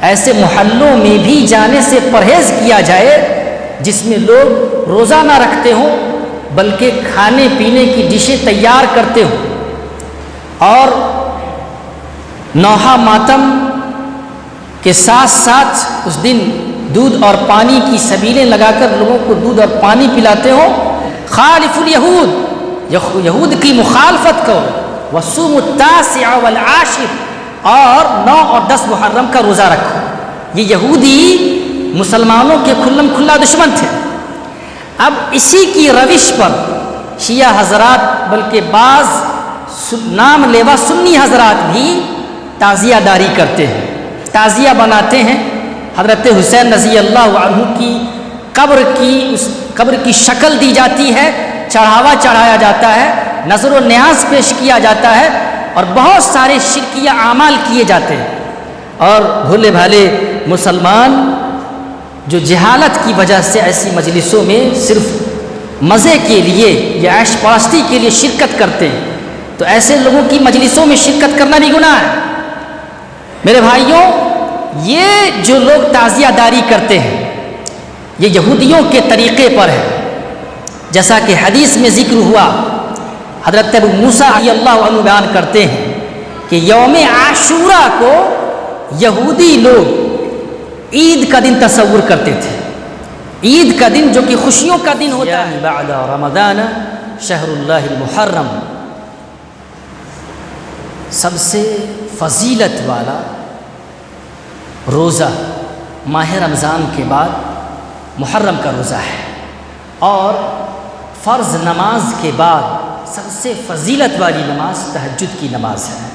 ایسے محلوں میں بھی جانے سے پرہیز کیا جائے جس میں لوگ روزہ نہ رکھتے ہوں بلکہ کھانے پینے کی ڈشیں تیار کرتے ہوں، اور نوحہ ماتم کے ساتھ ساتھ اس دن دودھ اور پانی کی سبیلیں لگا کر لوگوں کو دودھ اور پانی پلاتے ہوں۔ خالف الیہود، یہود کی مخالفت کرو، وصوم التاسع والعاشر، اور 9 اور 10 محرم کا روزہ رکھو۔ یہ یہودی مسلمانوں کے کھلم کھلا دشمن تھے۔ اب اسی کی روش پر شیعہ حضرات بلکہ بعض نام لیوا سنی حضرات بھی تعزیہ داری کرتے ہیں، تعزیہ بناتے ہیں۔ حضرت حسین رضی اللہ عنہ کی قبر کی شکل دی جاتی ہے، چڑھاوا چڑھایا جاتا ہے، نظر و نیاز پیش کیا جاتا ہے، اور بہت سارے شرکیہ اعمال کیے جاتے ہیں۔ اور بھولے بھالے مسلمان جو جہالت کی وجہ سے ایسی مجلسوں میں صرف مزے کے لیے یا عیش پرستی کے لیے شرکت کرتے ہیں، تو ایسے لوگوں کی مجلسوں میں شرکت کرنا بھی گناہ ہے۔ میرے بھائیوں، یہ جو لوگ تعزیہ داری کرتے ہیں یہ یہودیوں کے طریقے پر ہے، جیسا کہ حدیث میں ذکر ہوا۔ حضرت ابو موسیٰ رضی اللہ عنہ بیان کرتے ہیں کہ یوم عاشوراء کو یہودی لوگ عید کا دن تصور کرتے تھے، عید کا دن جو کہ خوشیوں کا دن ہوتا ہے۔ بعد رمضان شہر اللہ المحرم، سب سے فضیلت والا روزہ ماہ رمضان کے بعد محرم کا روزہ ہے، اور فرض نماز کے بعد سب سے فضیلت والی نماز تہجد کی نماز ہے۔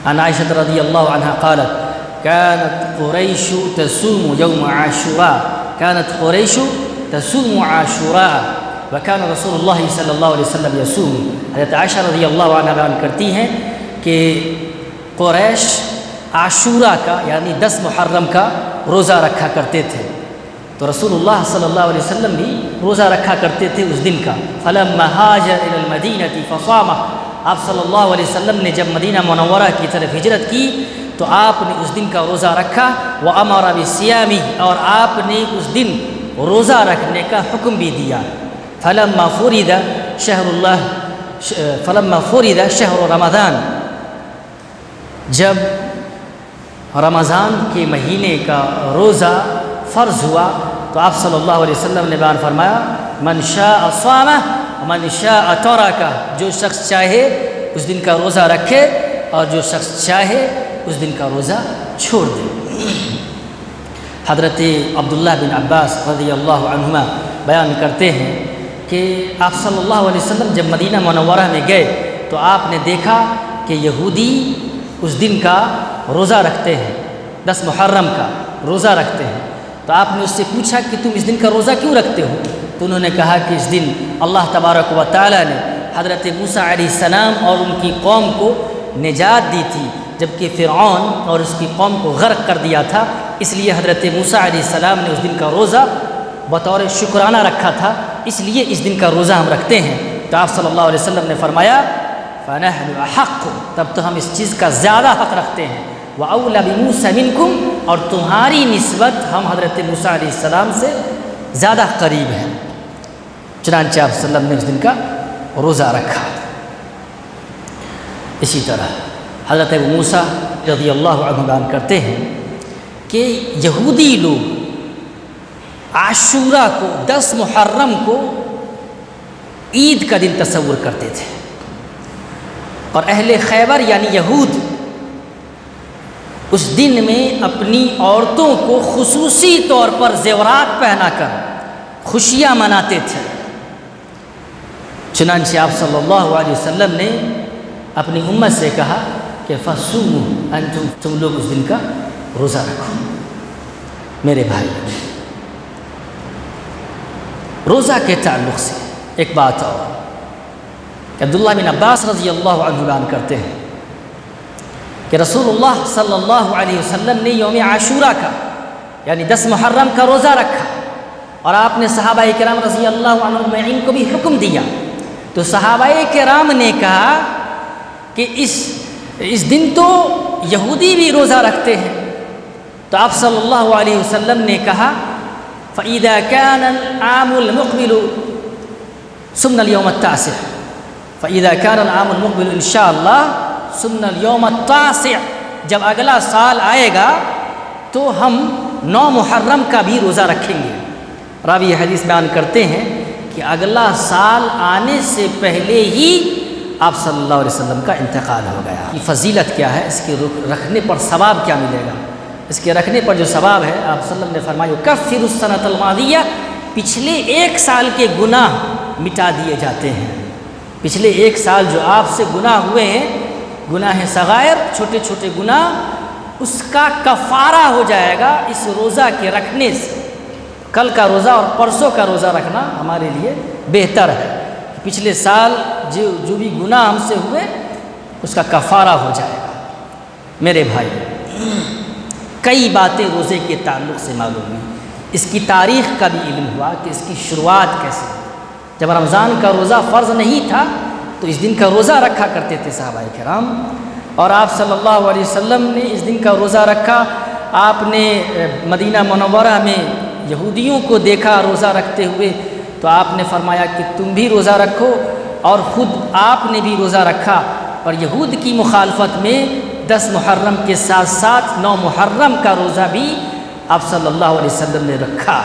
عن عائشہ رضی اللہ عنہا قالت كانت قریش تصوم یوم عاشوراء، كانت قریش تصوم عاشوراء وكان رسول اللہ صلی اللہ علیہ وسلم یصوم۔ حضرت عائشہ رضی اللہ عنہا بیان کرتی ہیں کہ قریش عاشوراء کا یعنی 10 محرم کا روزہ رکھا کرتے تھے، تو رسول اللہ صلی اللہ علیہ وسلم بھی روزہ رکھا کرتے تھے اس دن کا۔ فلما هاجر الى المدینہ فصام، آپ صلی اللہ علیہ وسلم نے جب مدینہ منورہ کی طرف ہجرت کی تو آپ نے اس دن کا روزہ رکھا، وامر بصیامہ، اور آپ نے اس دن روزہ رکھنے کا حکم بھی دیا۔ فلما فرض شہر رمضان، جب رمضان کے مہینے کا روزہ فرض ہوا تو آپ صلی اللہ علیہ وسلم نے بیان فرمایا من شاء صامہ ومن شاء ترکہ، جو شخص چاہے اس دن کا روزہ رکھے اور جو شخص چاہے اس دن کا روزہ چھوڑ دے۔ حضرت عبداللہ بن عباس رضی اللہ عنہما بیان کرتے ہیں کہ آپ صلی اللہ علیہ وسلم جب مدینہ منورہ میں گئے تو آپ نے دیکھا کہ یہودی اس دن کا روزہ رکھتے ہیں، 10 محرم کا روزہ رکھتے ہیں، تو آپ نے اس سے پوچھا کہ تم اس دن کا روزہ کیوں رکھتے ہو؟ تو انہوں نے کہا کہ اس دن اللہ تبارک و تعالیٰ نے حضرت موسیٰ علیہ السلام اور ان کی قوم کو نجات دی تھی، جبکہ فرعون اور اس کی قوم کو غرق کر دیا تھا، اس لیے حضرت موسیٰ علیہ السلام نے اس دن کا روزہ بطور شکرانہ رکھا تھا، اس لیے اس دن کا روزہ ہم رکھتے ہیں۔ تو آپ صلی اللہ علیہ وسلم نے فرمایا فَنَحْنُ أَحَقُّ، تب تو ہم اس چیز کا زیادہ حق رکھتے ہیں، وَأَوْلَى بِمُوسَىٰ مِنْكُمْ، اور تمہاری نسبت ہم حضرت موسیٰ علیہ السلام سے زیادہ قریب ہیں۔ چنانچہ آپ صلی اللہ علیہ وسلم نے اس دن کا روزہ رکھا۔ اسی طرح حضرت ابو موسیٰ رضی اللہ عنہ بیان کرتے ہیں کہ یہودی لوگ عاشوراء کو 10 محرم کو عید کا دن تصور کرتے تھے، اور اہل خیبر یعنی یہود اس دن میں اپنی عورتوں کو خصوصی طور پر زیورات پہنا کر خوشیاں مناتے تھے۔ چنانچہ آپ صلی اللہ علیہ وسلم نے اپنی امت سے کہا کہ فصوموا انتم، تم لوگ اس دن کا روزہ رکھو۔ میرے بھائی، روزہ کے تعلق سے ایک بات اور کہ عبداللہ بن عباس رضی اللہ عنہ بیان کرتے ہیں کہ رسول اللہ صلی اللہ علیہ وسلم نے یوم عاشوراء کا یعنی 10 محرم کا روزہ رکھا، اور آپ نے صحابہ کرام رضی اللہ عنہ اجمعین کو بھی حکم دیا۔ تو صحابہ کرام نے کہا کہ اس دن تو یہودی بھی روزہ رکھتے ہیں، تو آپ صلی اللہ علیہ وسلم نے کہا فَإِذَا كَانَ الْعَامُ الْمُقْبِلُ سُمْنَ الْيَوْمَ التَّاسِعَ فَإِذَا كَانَ الْعَامُ الْمُقْبِلُ إِنشَاءَ سُمْنَ الْيَوْمَ التَّاسِعَ جب اگلا سال آئے گا تو ہم 9 محرم کا بھی روزہ رکھیں گے۔ راوی حدیث بیان کرتے ہیں کہ اگلا سال آنے سے پہلے ہی آپ صلی اللہ علیہ وسلم کا انتقال ہو گیا۔ یہ فضیلت کیا ہے، اس کے رکھنے پر ثواب کیا ملے گا؟ اس کے رکھنے پر جو ثواب ہے، آپ صلی اللہ علیہ وسلم نے فرمایا کفر السنۃ الماضیہ، پچھلے 1 سال کے گناہ مٹا دیے جاتے ہیں۔ پچھلے 1 سال جو آپ سے گناہ ہوئے ہیں، گناہ صغائر، چھوٹے چھوٹے گناہ، اس کا کفارہ ہو جائے گا اس روزہ کے رکھنے سے۔ کل کا روزہ اور پرسوں کا روزہ رکھنا ہمارے لیے بہتر ہے۔ پچھلے سال جو بھی گناہ ہم سے ہوئے اس کا کفارہ ہو جائے گا۔ میرے بھائی، کئی باتیں روزے کے تعلق سے معلوم ہوئی، اس کی تاریخ کا بھی علم ہوا کہ اس کی شروعات کیسے ہوئی۔ جب رمضان کا روزہ فرض نہیں تھا تو اس دن کا روزہ رکھا کرتے تھے صحابہ کرام، اور آپ صلی اللہ علیہ وسلم نے اس دن کا روزہ رکھا۔ آپ نے مدینہ منورہ میں یہودیوں کو دیکھا روزہ رکھتے ہوئے، تو آپ نے فرمایا کہ تم بھی روزہ رکھو، اور خود آپ نے بھی روزہ رکھا، اور یہود کی مخالفت میں 10 محرم کے ساتھ ساتھ 9 محرم کا روزہ بھی آپ صلی اللہ علیہ وسلم نے رکھا۔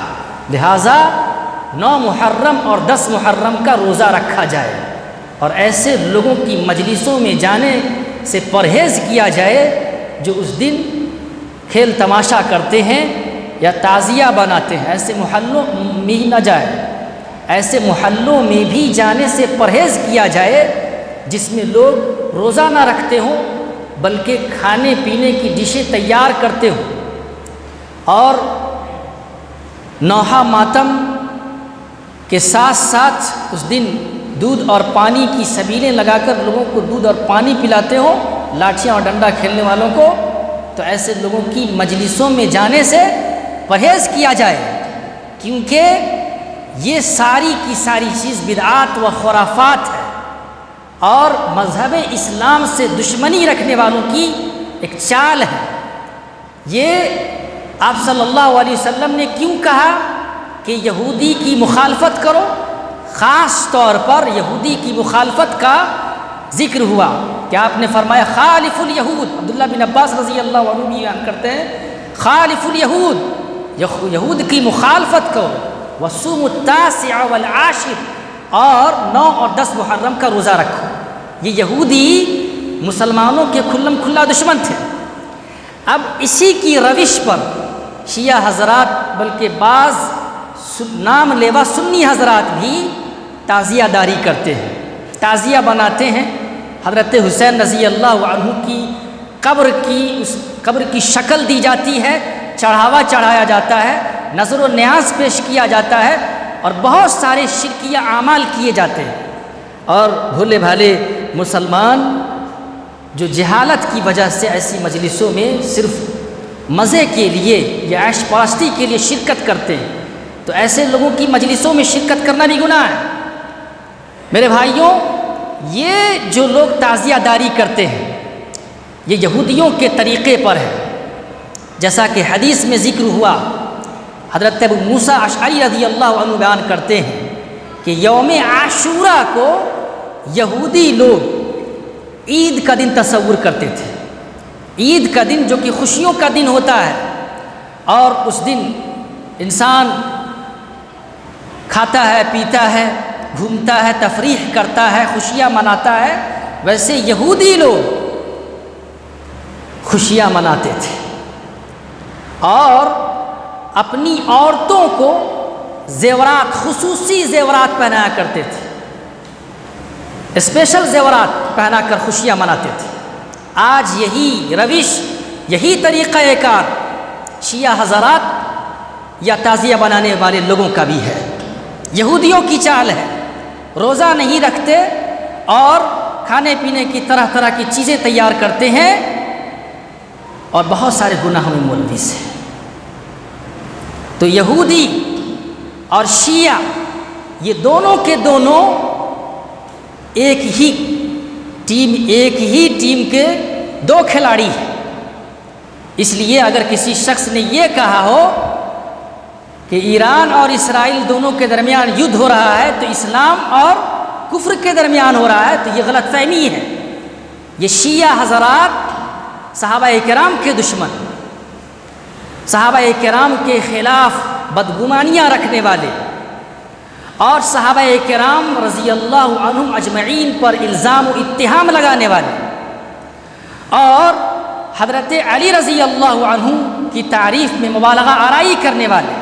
لہٰذا 9 محرم اور 10 محرم کا روزہ رکھا جائے، اور ایسے لوگوں کی مجلسوں میں جانے سے پرہیز کیا جائے جو اس دن کھیل تماشا کرتے ہیں یا تعزیہ بناتے ہیں۔ ایسے محلوں میں نہ جائے، ایسے محلوں میں بھی جانے سے پرہیز کیا جائے جس میں لوگ روزہ نہ رکھتے ہوں بلکہ کھانے پینے کی ڈشیں تیار کرتے ہوں، اور نوحہ ماتم کے ساتھ ساتھ اس دن دودھ اور پانی کی سبیلیں لگا کر لوگوں کو دودھ اور پانی پلاتے ہوں، لاٹھیاں اور ڈنڈا کھیلنے والوں کو۔ تو ایسے لوگوں کی مجلسوں میں جانے سے پرہیز کیا جائے، کیونکہ یہ ساری کی ساری چیز بدعات و خرافات ہے، اور مذہب اسلام سے دشمنی رکھنے والوں کی ایک چال ہے۔ یہ آپ صلی اللہ علیہ وسلم نے کیوں کہا کہ یہودی کی مخالفت کرو؟ خاص طور پر یہودی کی مخالفت کا ذکر ہوا کہ آپ نے فرمایا خالف الیہود۔ عبداللہ بن عباس رضی اللہ عنہ بیان کرتے ہیں خالف الیہود، یہود کی مخالفت کرو، وصوموا التاسع والعاشر، اور 9 اور 10 محرم کا روزہ رکھو۔ یہ یہودی مسلمانوں کے کھلم کھلا دشمن تھے۔ اب اسی کی روش پر شیعہ حضرات بلکہ بعض نام لیوا سنی حضرات بھی تعزیہ داری کرتے ہیں، تعزیہ بناتے ہیں۔ حضرت حسین رضی اللہ عنہ کی قبر کی شکل دی جاتی ہے، چڑھاوا چڑھایا جاتا ہے، نظر و نیاز پیش کیا جاتا ہے، اور بہت سارے شرکیہ اعمال کیے جاتے ہیں۔ اور بھولے بھالے مسلمان جو جہالت کی وجہ سے ایسی مجلسوں میں صرف مزے کے لیے یا عیش پرستی کے لیے شرکت کرتے ہیں، تو ایسے لوگوں کی مجلسوں میں شرکت کرنا بھی گناہ ہے۔ میرے بھائیوں، یہ جو لوگ تعزیہ داری کرتے ہیں یہ یہودیوں کے طریقے پر ہے، جیسا کہ حدیث میں ذکر ہوا۔ حضرت ابو موسیٰ اشعری رضی اللہ عنہ بیان کرتے ہیں کہ یوم عاشوراء کو یہودی لوگ عید کا دن تصور کرتے تھے۔ عید کا دن جو کہ خوشیوں کا دن ہوتا ہے، اور اس دن انسان کھاتا ہے، پیتا ہے، گھومتا ہے، تفریح کرتا ہے، خوشیاں مناتا ہے، ویسے یہودی لوگ خوشیاں مناتے تھے، اور اپنی عورتوں کو زیورات، خصوصی زیورات پہنایا کرتے تھے، اسپیشل زیورات پہنا کر خوشیاں مناتے تھے۔ آج یہی روش، یہی طریقہ کار شیعہ حضرات یا تعزیہ بنانے والے لوگوں کا بھی ہے، یہودیوں کی چال ہے۔ روزہ نہیں رکھتے اور کھانے پینے کی طرح طرح کی چیزیں تیار کرتے ہیں، اور بہت سارے گناہوں میں ملوث ہیں۔ تو یہودی اور شیعہ یہ دونوں کے دونوں ایک ہی ٹیم کے 2 کھلاڑی ہیں۔ اس لیے اگر کسی شخص نے یہ کہا ہو کہ ایران اور اسرائیل دونوں کے درمیان یدھ ہو رہا ہے تو اسلام اور کفر کے درمیان ہو رہا ہے، تو یہ غلط فہمی ہے۔ یہ شیعہ حضرات صحابہ کرام کے دشمن، صحابہ کرام کے خلاف بدگمانیاں رکھنے والے اور صحابہ کرام رضی اللہ عنہم اجمعین پر الزام و اتہام لگانے والے اور حضرت علی رضی اللہ عنہ کی تعریف میں مبالغہ آرائی کرنے والے